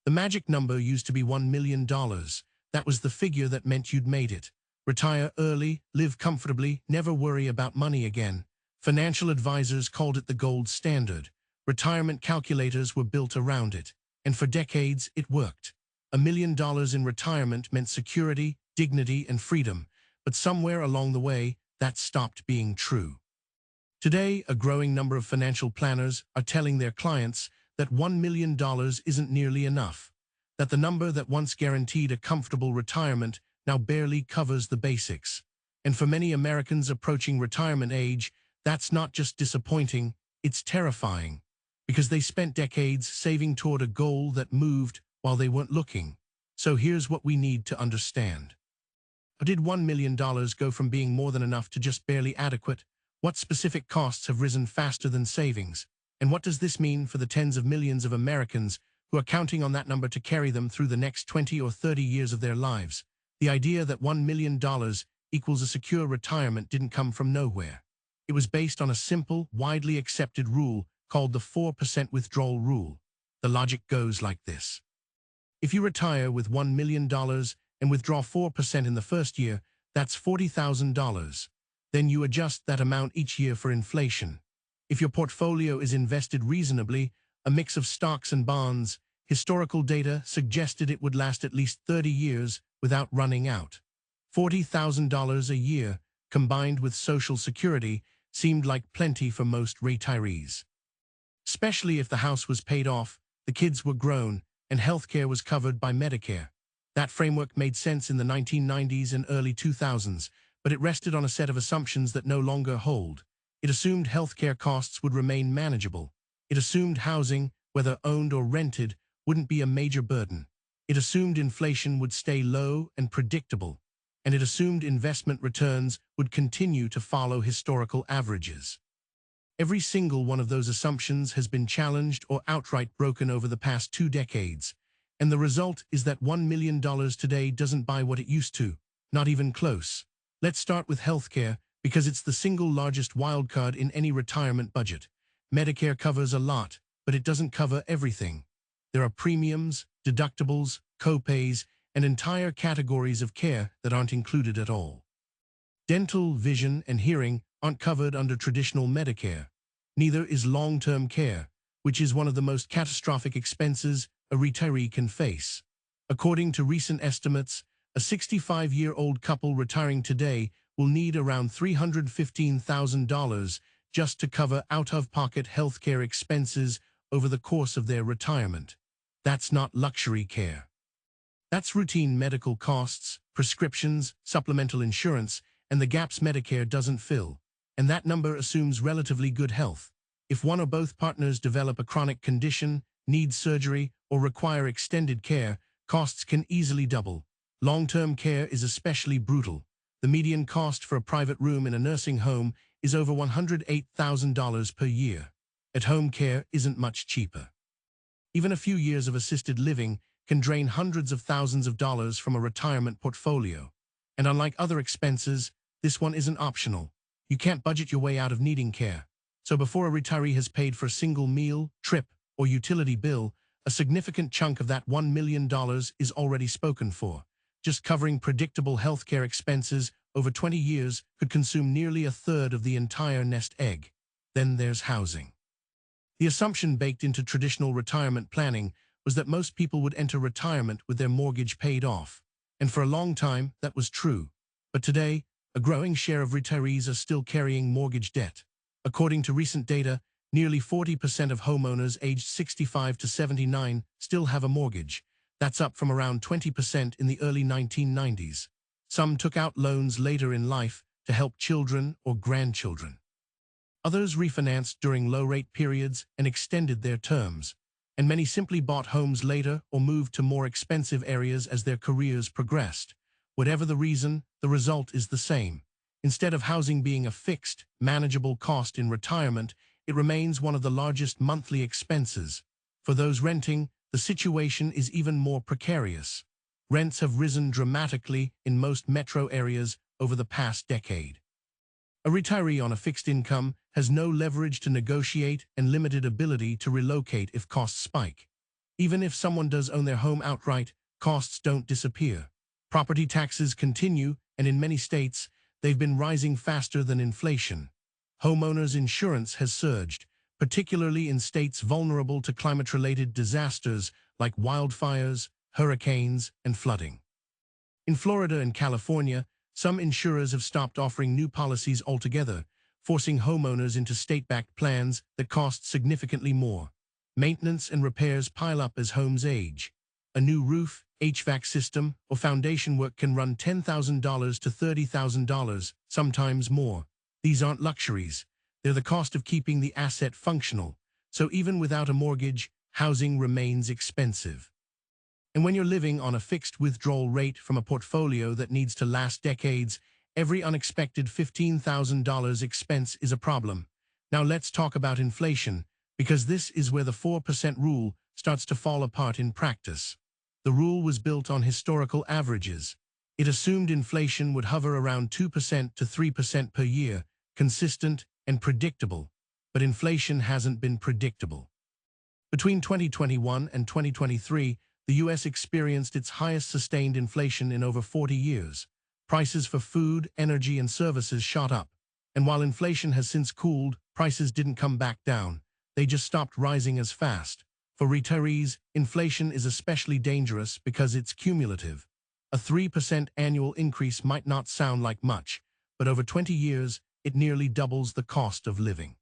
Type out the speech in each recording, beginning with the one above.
The magic number used to be $1 million. That was the figure that meant you'd made it. Retire early, live comfortably, never worry about money again. Financial advisors called it the gold standard. Retirement calculators were built around it. And for decades, it worked. $1 million in retirement meant security, dignity, and freedom. But somewhere along the way, that stopped being true. Today, a growing number of financial planners are telling their clients that $1 million isn't nearly enough, that the number that once guaranteed a comfortable retirement now barely covers the basics. And for many Americans approaching retirement age, that's not just disappointing, it's terrifying, because they spent decades saving toward a goal that moved while they weren't looking. So here's what we need to understand. How did $1 million go from being more than enough to just barely adequate? What specific costs have risen faster than savings? And what does this mean for the tens of millions of Americans who are counting on that number to carry them through the next 20 or 30 years of their lives? The idea that $1 million equals a secure retirement didn't come from nowhere. It was based on a simple, widely accepted rule called the 4% withdrawal rule. The logic goes like this. If you retire with $1 million and withdraw 4% in the first year, that's $40,000. Then you adjust that amount each year for inflation. If your portfolio is invested reasonably, a mix of stocks and bonds, historical data suggested it would last at least 30 years without running out. $40,000 a year, combined with Social Security, seemed like plenty for most retirees. Especially if the house was paid off, the kids were grown, and healthcare was covered by Medicare. That framework made sense in the 1990s and early 2000s, but it rested on a set of assumptions that no longer hold. It assumed healthcare costs would remain manageable. It assumed housing, whether owned or rented, wouldn't be a major burden. It assumed inflation would stay low and predictable. And it assumed investment returns would continue to follow historical averages. Every single one of those assumptions has been challenged or outright broken over the past 2 decades. And the result is that $1 million today doesn't buy what it used to, not even close. Let's start with healthcare, because it's the single largest wildcard in any retirement budget. Medicare covers a lot, but it doesn't cover everything. There are premiums, deductibles, co-pays, and entire categories of care that aren't included at all. Dental, vision, and hearing aren't covered under traditional Medicare. Neither is long-term care, which is one of the most catastrophic expenses a retiree can face. According to recent estimates, a 65-year-old couple retiring today will need around $315,000 just to cover out-of-pocket healthcare expenses over the course of their retirement. That's not luxury care. That's routine medical costs, prescriptions, supplemental insurance, and the gaps Medicare doesn't fill. And that number assumes relatively good health. If one or both partners develop a chronic condition, need surgery, or require extended care, costs can easily double. Long-term care is especially brutal. The median cost for a private room in a nursing home is over $108,000 per year. At-home care isn't much cheaper. Even a few years of assisted living can drain hundreds of thousands of dollars from a retirement portfolio. And unlike other expenses, this one isn't optional. You can't budget your way out of needing care. So before a retiree has paid for a single meal, trip, or utility bill, a significant chunk of that $1 million is already spoken for. Just covering predictable healthcare expenses over 20 years could consume nearly a third of the entire nest egg. Then there's housing. The assumption baked into traditional retirement planning was that most people would enter retirement with their mortgage paid off. And for a long time, that was true. But today, a growing share of retirees are still carrying mortgage debt. According to recent data, nearly 40% of homeowners aged 65 to 79 still have a mortgage. That's up from around 20% in the early 1990s. Some took out loans later in life to help children or grandchildren. Others refinanced during low-rate periods and extended their terms. And many simply bought homes later or moved to more expensive areas as their careers progressed. Whatever the reason, the result is the same. Instead of housing being a fixed, manageable cost in retirement, it remains one of the largest monthly expenses. For those renting, the situation is even more precarious. Rents have risen dramatically in most metro areas over the past decade. A retiree on a fixed income has no leverage to negotiate and limited ability to relocate if costs spike. Even if someone does own their home outright, costs don't disappear. Property taxes continue, and in many states, they've been rising faster than inflation. Homeowners' insurance has surged, particularly in states vulnerable to climate-related disasters like wildfires, hurricanes, and flooding. In Florida and California, some insurers have stopped offering new policies altogether, forcing homeowners into state-backed plans that cost significantly more. Maintenance and repairs pile up as homes age. A new roof, HVAC system, or foundation work can run $10,000 to $30,000, sometimes more. These aren't luxuries. They're the cost of keeping the asset functional. So even without a mortgage, housing remains expensive. And when you're living on a fixed withdrawal rate from a portfolio that needs to last decades, every unexpected $15,000 expense is a problem. Now let's talk about inflation, because this is where the 4% rule starts to fall apart in practice. The rule was built on historical averages. It assumed inflation would hover around 2% to 3% per year, consistent and predictable. But inflation hasn't been predictable. Between 2021 and 2023, the U.S. experienced its highest sustained inflation in over 40 years. Prices for food, energy, and services shot up. And while inflation has since cooled, prices didn't come back down. They just stopped rising as fast. For retirees, inflation is especially dangerous because it's cumulative. A 3% annual increase might not sound like much, but over 20 years, it nearly doubles the cost of living.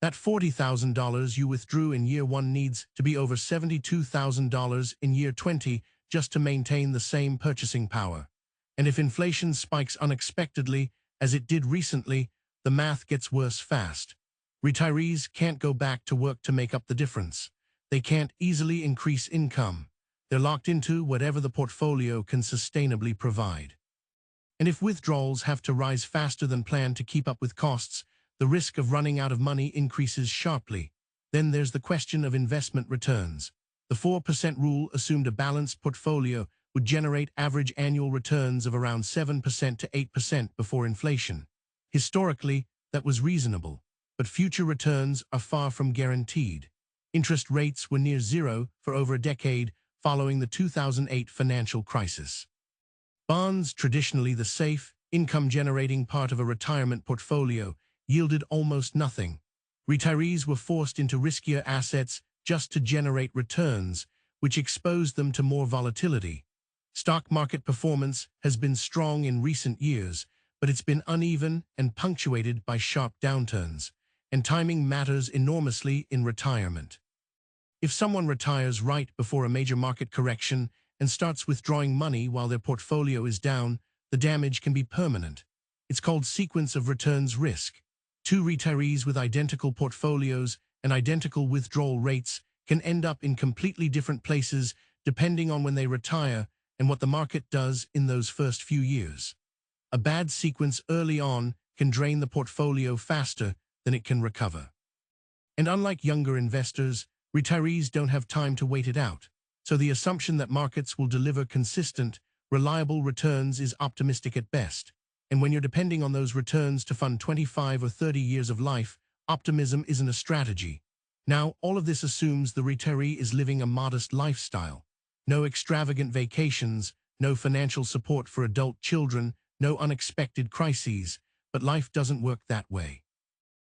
That $40,000 you withdrew in year 1 needs to be over $72,000 in year 20 just to maintain the same purchasing power. And if inflation spikes unexpectedly, as it did recently, the math gets worse fast. Retirees can't go back to work to make up the difference. They can't easily increase income. They're locked into whatever the portfolio can sustainably provide. And if withdrawals have to rise faster than planned to keep up with costs, the risk of running out of money increases sharply. Then there's the question of investment returns. The 4% rule assumed a balanced portfolio would generate average annual returns of around 7% to 8% before inflation. Historically, that was reasonable, but future returns are far from guaranteed. Interest rates were near zero for over a decade following the 2008 financial crisis. Bonds, traditionally the safe, income-generating part of a retirement portfolio, yielded almost nothing. Retirees were forced into riskier assets just to generate returns, which exposed them to more volatility. Stock market performance has been strong in recent years, but it's been uneven and punctuated by sharp downturns, and timing matters enormously in retirement. If someone retires right before a major market correction and starts withdrawing money while their portfolio is down, the damage can be permanent. It's called sequence of returns risk. Two retirees with identical portfolios and identical withdrawal rates can end up in completely different places depending on when they retire and what the market does in those first few years. A bad sequence early on can drain the portfolio faster than it can recover. And unlike younger investors, retirees don't have time to wait it out. So the assumption that markets will deliver consistent, reliable returns is optimistic at best. And when you're depending on those returns to fund 25 or 30 years of life, optimism isn't a strategy. Now, all of this assumes the retiree is living a modest lifestyle. No extravagant vacations, no financial support for adult children, no unexpected crises, but life doesn't work that way.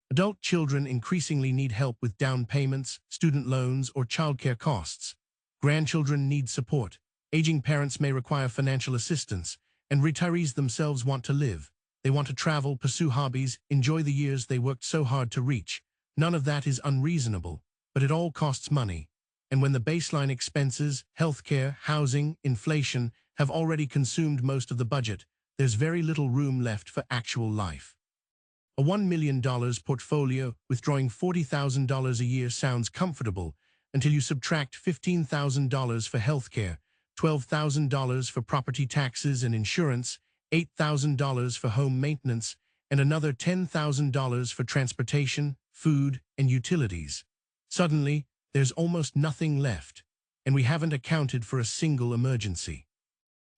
Adult children increasingly need help with down payments, student loans, or childcare costs. Grandchildren need support. Aging parents may require financial assistance, and retirees themselves want to live. They want to travel, pursue hobbies, enjoy the years they worked so hard to reach. None of that is unreasonable, but it all costs money. And when the baseline expenses, healthcare, housing, inflation, have already consumed most of the budget, there's very little room left for actual life. A $1 million portfolio withdrawing $40,000 a year sounds comfortable until you subtract $15,000 for healthcare, $12,000 for property taxes and insurance, $8,000 for home maintenance, and another $10,000 for transportation, food, and utilities. Suddenly, there's almost nothing left, and we haven't accounted for a single emergency.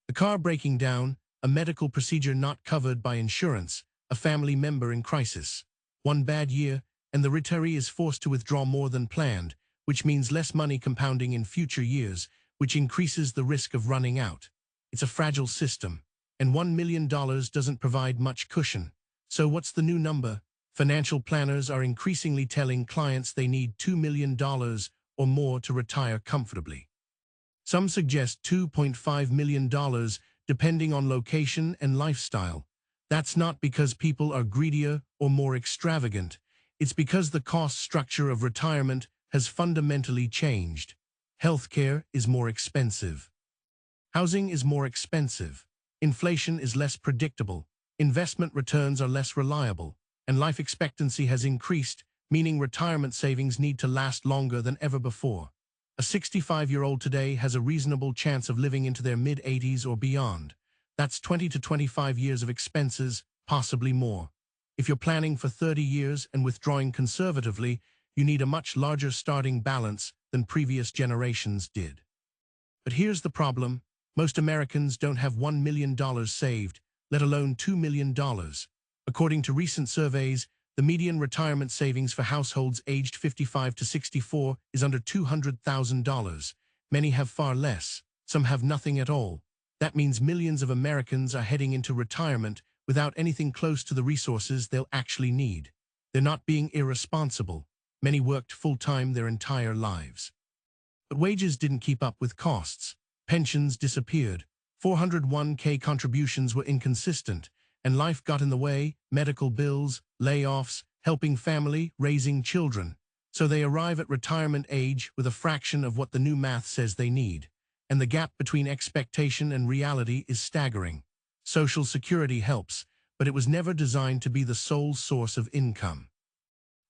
A car breaking down, a medical procedure not covered by insurance, a family member in crisis. One bad year, and the retiree is forced to withdraw more than planned, which means less money compounding in future years, which increases the risk of running out. It's a fragile system, and $1 million doesn't provide much cushion. So what's the new number? Financial planners are increasingly telling clients they need $2 million or more to retire comfortably. Some suggest $2.5 million, depending on location and lifestyle. That's not because people are greedier or more extravagant. It's because the cost structure of retirement has fundamentally changed. Healthcare is more expensive. Housing is more expensive. Inflation is less predictable. Investment returns are less reliable. And life expectancy has increased, meaning retirement savings need to last longer than ever before. A 65-year-old today has a reasonable chance of living into their mid-80s or beyond. That's 20 to 25 years of expenses, possibly more. If you're planning for 30 years and withdrawing conservatively, you need a much larger starting balance than previous generations did. But here's the problem. Most Americans don't have $1 million saved, let alone $2 million. According to recent surveys, the median retirement savings for households aged 55 to 64 is under $200,000. Many have far less. Some have nothing at all. That means millions of Americans are heading into retirement without anything close to the resources they'll actually need. They're not being irresponsible. Many worked full-time their entire lives. But wages didn't keep up with costs. Pensions disappeared. 401k contributions were inconsistent. And life got in the way, medical bills, layoffs, helping family, raising children. So they arrive at retirement age with a fraction of what the new math says they need. And the gap between expectation and reality is staggering. Social Security helps, but it was never designed to be the sole source of income.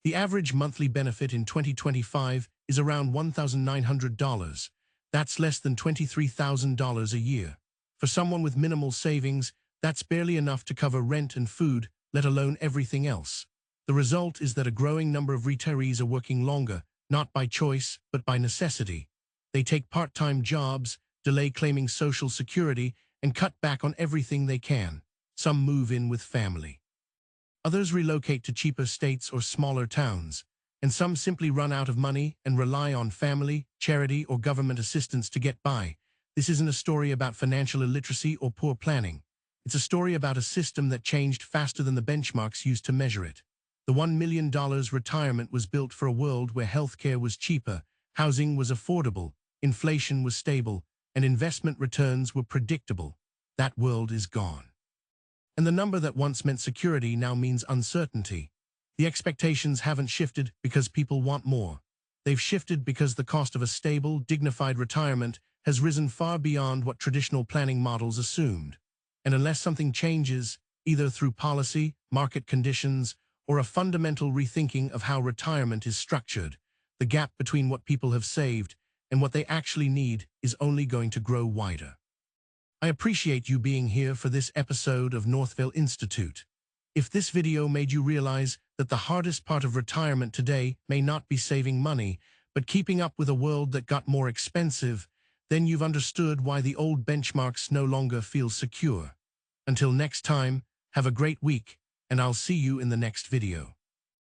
The average monthly benefit in 2025 is around $1,900. That's less than $23,000 a year. For someone with minimal savings, that's barely enough to cover rent and food, let alone everything else. The result is that a growing number of retirees are working longer, not by choice, but by necessity. They take part-time jobs, delay claiming Social Security, and cut back on everything they can. Some move in with family. Others relocate to cheaper states or smaller towns. And some simply run out of money and rely on family, charity, or government assistance to get by. This isn't a story about financial illiteracy or poor planning. It's a story about a system that changed faster than the benchmarks used to measure it. The $1 million retirement was built for a world where healthcare was cheaper, housing was affordable, inflation was stable, and investment returns were predictable. That world is gone. And the number that once meant security now means uncertainty. The expectations haven't shifted because people want more. They've shifted because the cost of a stable, dignified retirement has risen far beyond what traditional planning models assumed. And unless something changes, either through policy, market conditions, or a fundamental rethinking of how retirement is structured, the gap between what people have saved and what they actually need is only going to grow wider. I appreciate you being here for this episode of Northville Institute. If this video made you realize that the hardest part of retirement today may not be saving money, but keeping up with a world that got more expensive, then you've understood why the old benchmarks no longer feel secure. Until next time, have a great week, and I'll see you in the next video.